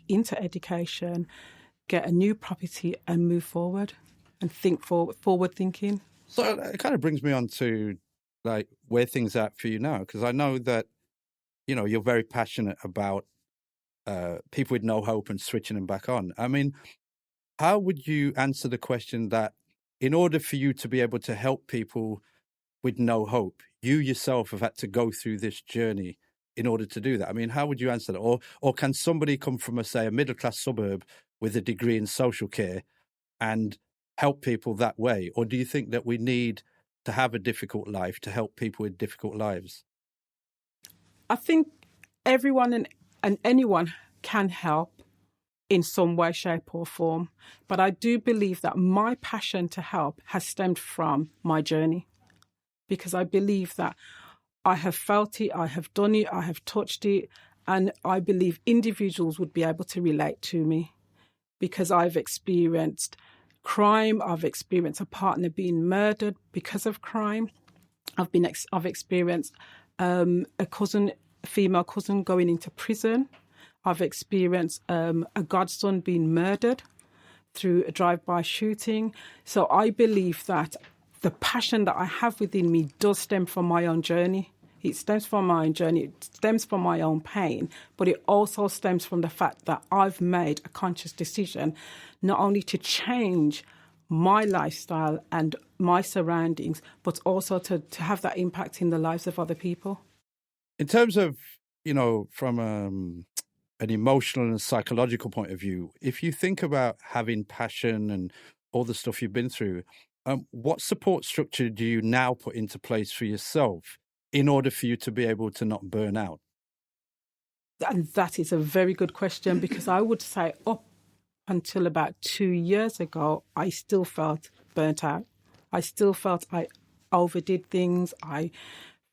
into education, get a new property and move forward and think forward thinking. So it kind of brings me on to like where things are at for you now, because I know that, you know, you're very passionate about people with no hope and switching them back on. I mean, how would you answer the question that in order for you to be able to help people with no hope, you yourself have had to go through this journey in order to do that? I mean, how would you answer that? Or can somebody come from, say, a middle-class suburb with a degree in social care and help people that way? Or do you think that we need to have a difficult life to help people with difficult lives? I think everyone and anyone can help in some way, shape or form. But I do believe that my passion to help has stemmed from my journey, because I believe that I have felt it, I have done it, I have touched it, and I believe individuals would be able to relate to me because I've experienced crime, I've experienced a partner being murdered because of crime, I've experienced a female cousin going into prison. I've experienced a godson being murdered through a drive-by shooting. So I believe that the passion that I have within me does stem from my own journey. It stems from my own journey, it stems from my own pain, but it also stems from the fact that I've made a conscious decision not only to change my lifestyle and my surroundings, but also to have that impact in the lives of other people. In terms of, you know, from an emotional and psychological point of view, if you think about having passion and all the stuff you've been through, what support structure do you now put into place for yourself in order for you to be able to not burn out? And that is a very good question, because I would say up until about 2 years ago, I still felt burnt out. I still felt I overdid things. I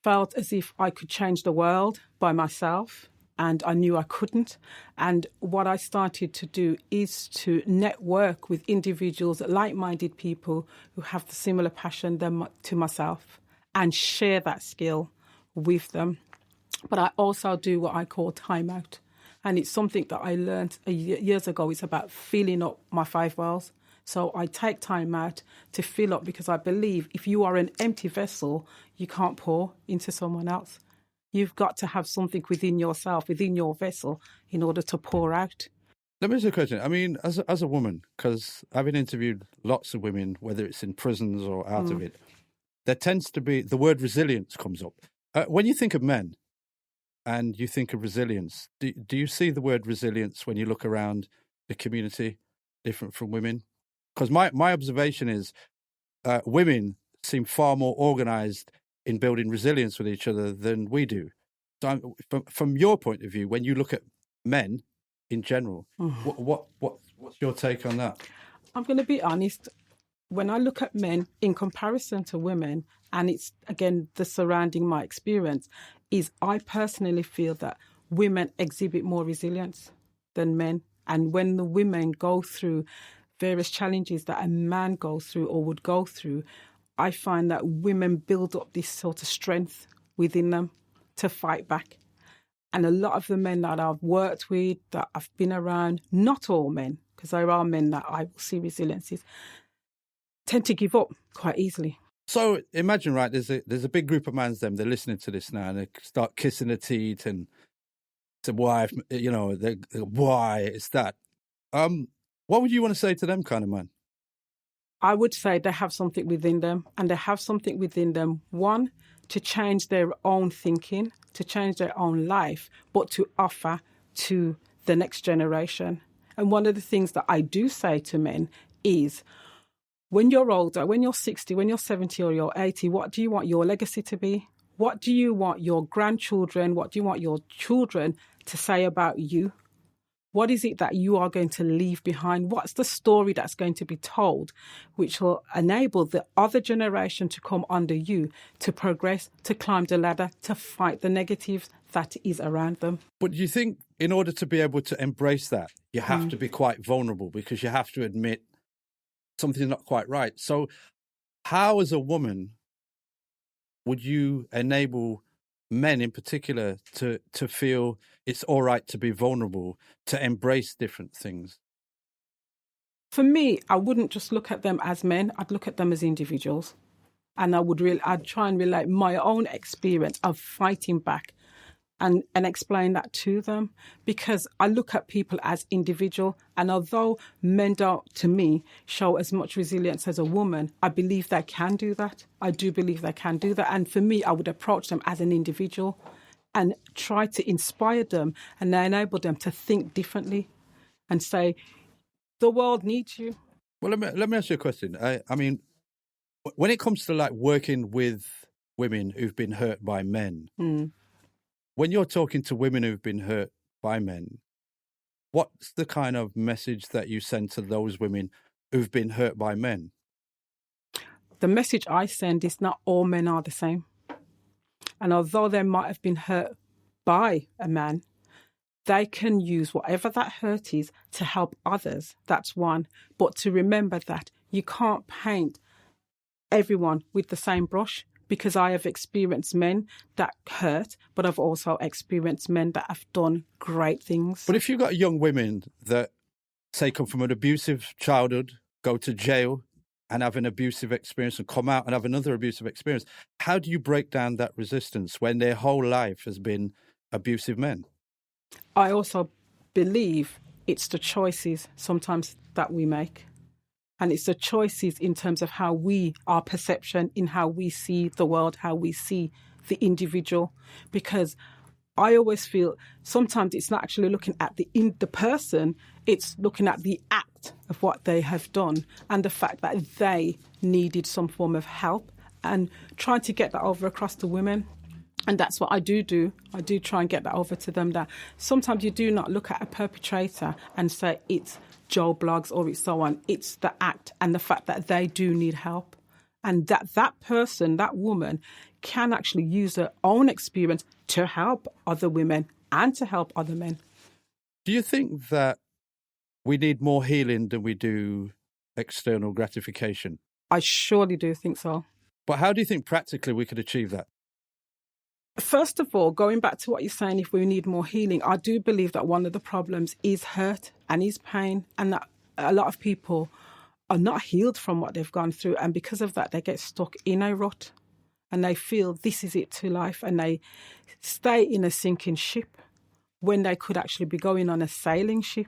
felt as if I could change the world by myself, and I knew I couldn't. And what I started to do is to network with individuals, like-minded people who have the similar passion to myself, and share that skill with them. But I also do what I call time out. And it's something that I learned years ago. It's about filling up my 5 wells. So I take time out to fill up, because I believe if you are an empty vessel, you can't pour into someone else. You've got to have something within yourself, within your vessel, in order to pour out. Let me ask you a question. I mean, as a woman, because I've been interviewed lots of women, whether it's in prisons or out of it, there tends to be, the word resilience comes up. When you think of men and you think of resilience, do you see the word resilience when you look around the community different from women? Because my observation is women seem far more organised in building resilience with each other than we do. So from your point of view, when you look at men in general, what's your take on that? I'm going to be honest. When I look at men in comparison to women, and it's, again, the surrounding my experience, is I personally feel that women exhibit more resilience than men. And when the women go through various challenges that a man goes through or would go through, I find that women build up this sort of strength within them to fight back. And a lot of the men that I've worked with, that I've been around, not all men, because there are men that I will see resiliences, tend to give up quite easily. So imagine, right, there's a big group of mans, they're listening to this now, and they start kissing their teeth and say, why, you know, why is that? What would you want to say to them kind of man? I would say they have something within them, and they have something within them, one, to change their own thinking, to change their own life, but to offer to the next generation. And one of the things that I do say to men is, when you're older, when you're 60, when you're 70 or you're 80, what do you want your legacy to be? What do you want your grandchildren, what do you want your children to say about you? What is it that you are going to leave behind? What's the story that's going to be told, which will enable the other generation to come under you, to progress, to climb the ladder, to fight the negatives that is around them? But do you think in order to be able to embrace that, you have to be quite vulnerable, because you have to admit something's not quite right? So how, as a woman, would you enable men in particular to feel it's all right to be vulnerable, to embrace different things? For me, I wouldn't just look at them as men. I'd look at them as individuals. And I'd try and relate my own experience of fighting back and explain that to them, because I look at people as individual. And although men don't, to me, show as much resilience as a woman, I believe they can do that. I do believe they can do that. And for me, I would approach them as an individual and try to inspire them and enable them to think differently and say, the world needs you. Well, let me ask you a question. I mean, when it comes to like working with women who've been hurt by men, when you're talking to women who've been hurt by men, what's the kind of message that you send to those women who've been hurt by men? The message I send is not all men are the same. And although they might have been hurt by a man, they can use whatever that hurt is to help others. That's one. But to remember that you can't paint everyone with the same brush, because I have experienced men that hurt, but I've also experienced men that have done great things. But if you've got young women that, say, come from an abusive childhood, go to jail and have an abusive experience and come out and have another abusive experience, how do you break down that resistance when their whole life has been abusive men? I also believe it's the choices sometimes that we make. And it's the choices in terms of how our perception, in how we see the world, how we see the individual. Because I always feel sometimes it's not actually looking at the person, it's looking at the act of what they have done and the fact that they needed some form of help, and trying to get that over across to women. And that's what I do. I do try and get that over to them, that sometimes you do not look at a perpetrator and say it's Joe Bloggs or it's so on. It's the act and the fact that they do need help. And that person, that woman, can actually use her own experience to help other women and to help other men. Do you think that we need more healing than we do external gratification? I surely do think so. But how do you think practically we could achieve that? First of all, going back to what you're saying, if we need more healing, I do believe that one of the problems is hurt and is pain, and that a lot of people are not healed from what they've gone through. And because of that, they get stuck in a rut and they feel this is it to life, and they stay in a sinking ship when they could actually be going on a sailing ship.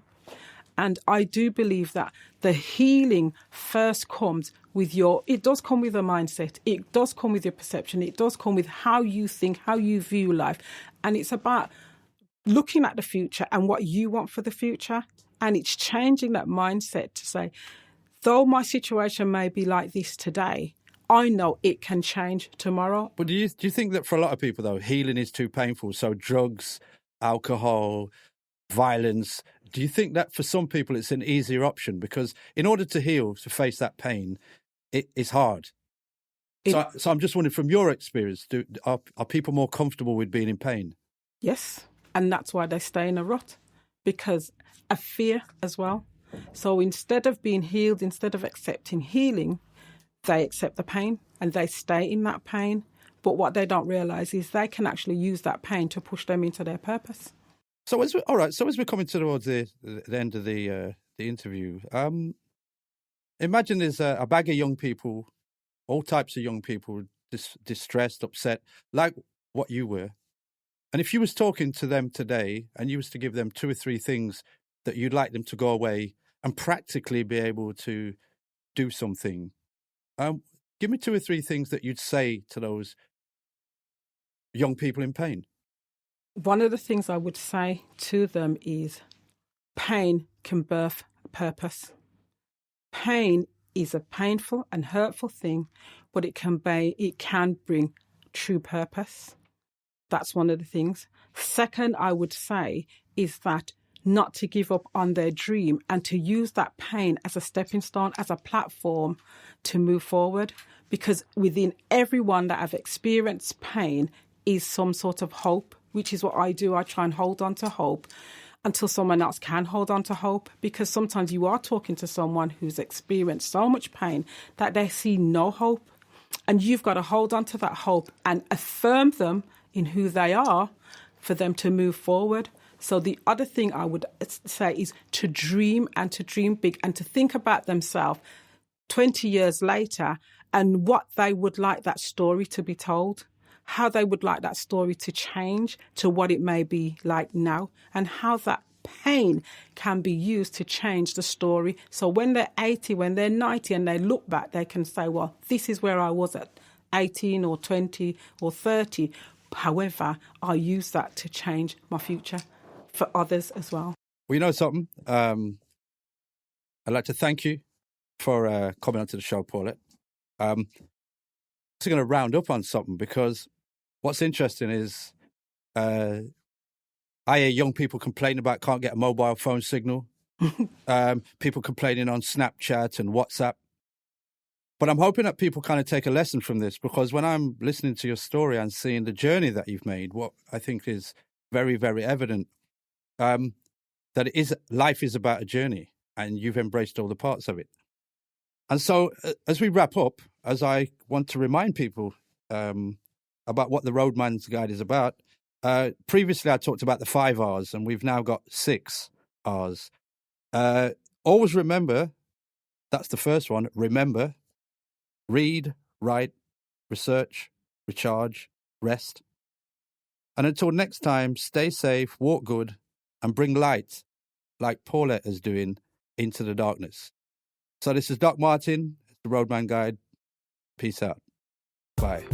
And I do believe that the healing first comes with it does come with a mindset. It does come with your perception. It does come with how you think, how you view life. And it's about looking at the future and what you want for the future. And it's changing that mindset to say, though my situation may be like this today, I know it can change tomorrow. But do you think that for a lot of people, though, healing is too painful? So drugs, alcohol, violence, do you think that for some people it's an easier option? Because in order to heal, to face that pain, it's hard. So I'm just wondering, from your experience, are people more comfortable with being in pain? Yes, and that's why they stay in a rut, because of fear as well. So instead of being healed, instead of accepting healing, they accept the pain and they stay in that pain. But what they don't realise is they can actually use that pain to push them into their purpose. So as we're coming towards the end of the interview, imagine there's a bag of young people, all types of young people, distressed, upset, like what you were. And if you was talking to them today and you was to give them 2 or 3 things that you'd like them to go away and practically be able to do something, give me 2 or 3 things that you'd say to those young people in pain. One of the things I would say to them is pain can birth purpose. Pain is a painful and hurtful thing, but it can bring true purpose. That's one of the things. Second, I would say is that not to give up on their dream and to use that pain as a stepping stone, as a platform to move forward. Because within everyone that have experienced pain is some sort of hope, which is what I do. I try and hold on to hope until someone else can hold on to hope, because sometimes you are talking to someone who's experienced so much pain that they see no hope, and you've got to hold on to that hope and affirm them in who they are for them to move forward. So the other thing I would say is to dream and to dream big and to think about themselves 20 years later and what they would like that story to be told, how they would like that story to change to what it may be like now, and how that pain can be used to change the story. So when they're 80, when they're 90 and they look back, they can say, well, this is where I was at 18 or 20 or 30. However, I use that to change my future for others as well. Well, you know something? I'd like to thank you for coming onto the show, Paulette. I'm also going to round up on something, because what's interesting is I hear young people complain about can't get a mobile phone signal, people complaining on Snapchat and WhatsApp. But I'm hoping that people kind of take a lesson from this, because when I'm listening to your story and seeing the journey that you've made, what I think is very, very evident, that life is about a journey, and you've embraced all the parts of it. And so as we wrap up, as I want to remind people about what the Roadman's Guide is about, previously I talked about the 5 R's, and we've now got 6 R's. Always remember, that's the first one, remember, read, write, research, recharge, rest. And until next time, stay safe, walk good, and bring light, like Paulette is doing, into the darkness. So this is Doc Martin, the Roadman Guide. Peace out. Bye.